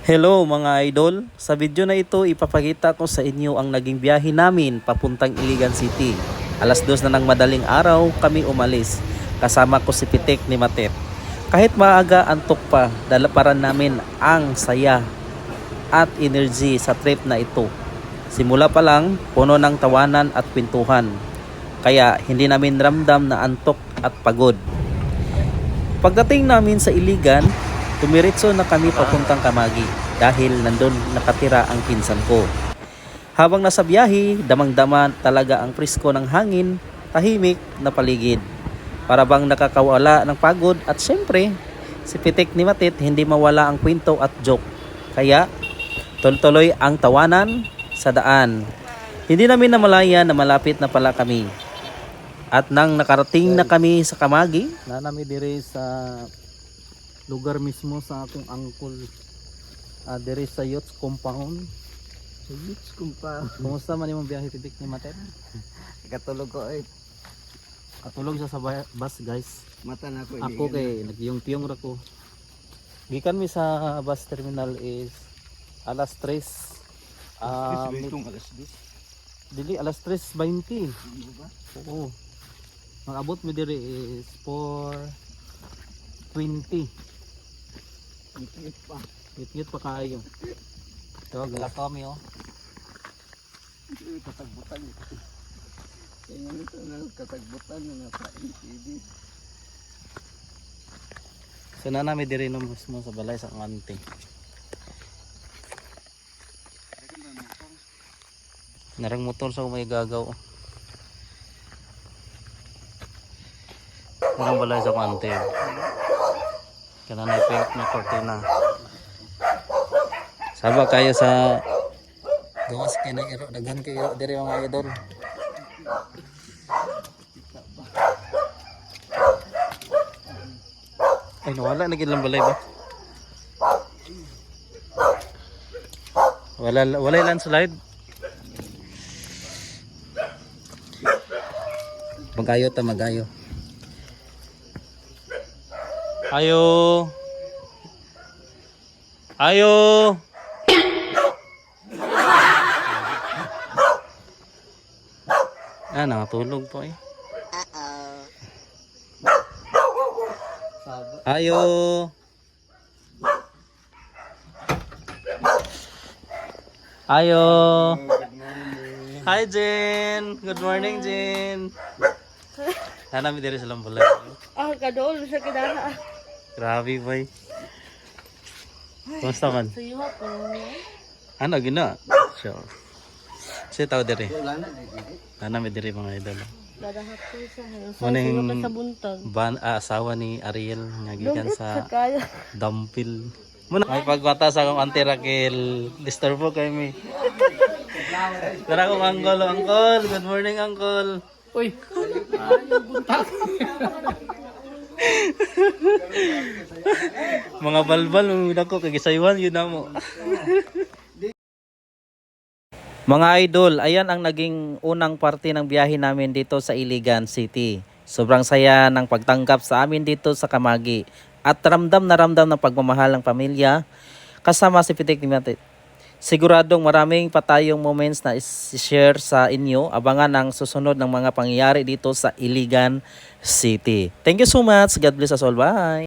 Hello mga idol, sa video na ito ipapakita ko sa inyo ang naging biyahe namin papuntang Iligan City. Alas 2 na ng madaling araw kami umalis, kasama ko si Pitek ni Matet. Kahit maaga antok pa, dalaparan namin ang saya at energy sa trip na ito. Simula pa lang, puno ng tawanan at kwentuhan, kaya hindi namin ramdam na antok at pagod. Pagdating namin sa Iligan, tumiritso na kami papuntang Camagui dahil nandun nakatira ang pinsan ko. Habang nasa biyahe, damang-dama talaga ang presko ng hangin, tahimik na paligid. Para bang nakakawala ng pagod at syempre, si Pitek ni Matit hindi mawala ang kwento at joke. Kaya, tuloy ang tawanan sa daan. Hindi namin namalayan na malapit na pala kami. At nang nakarating na kami sa Camagui, nanami dire sa lugar mismo sa akong uncle, dire sa Yachts Compound. Sa Yachts Compound. Kumusta man yung biyahe, Pitik ni Matet? Katulog ko eh. Katulog siya sa bus, guys. Mata na ako. Ako kay nagyong-piyong ra ko. Gikan mi sa bus terminal is alas 3. Alas 10. Dili alas 3:20. Ano ba? Oo. Mag-abot mi diri is 4:20. Ngit pa. Ngit pa kayo. Ito, gala kami oh. Katagbutan. Kaya nito na katagbutan na napain TV. So na namin diri no mismo sa balay sa Angante. Narang motor sa may gagaw. Narang balay sa Angante. Kananay pink na cortina. Saba kayo sa gawas kay na iro, daghan kayo diri mga idol. Ay nawala na gid lang balay ba? Wala landslide. Magayo ta magayo. Ayo. Ayo. Nakatulog po eh. Ayo. Ayo. Hi Jen. Good morning Jen. Hanami diri sa lambalay. Kadol sa kidana. Grabe boy. Kumusta man? Sayo po. Ano gina? Sure. Siya tao diri. Wala na dito. Hanami diri mga idol. Dadahat ko sa Morning. sa buntag. Asawa ni Ariel nga gikan sa Kaya. Dampil. Muna may pagwata sa akong Auntie Raquel. Disturb po kay mi. Tara kong uncle, uncle. Good morning uncle. Uy. Mga balbal mga ko kagisaywan yun na mo. Mga idol, ayan ang naging unang parte ng biyahe namin dito sa Iligan City. Sobrang saya ng pagtanggap sa amin dito sa Camagui at ramdam na ramdam ng pagmamahal ng pamilya kasama si Pitek ni Matit. Siguradong maraming pa tayong moments na i-share sa inyo. Abangan ang susunod ng mga pangyayari dito sa Iligan City. Thank you so much. God bless us all. Bye!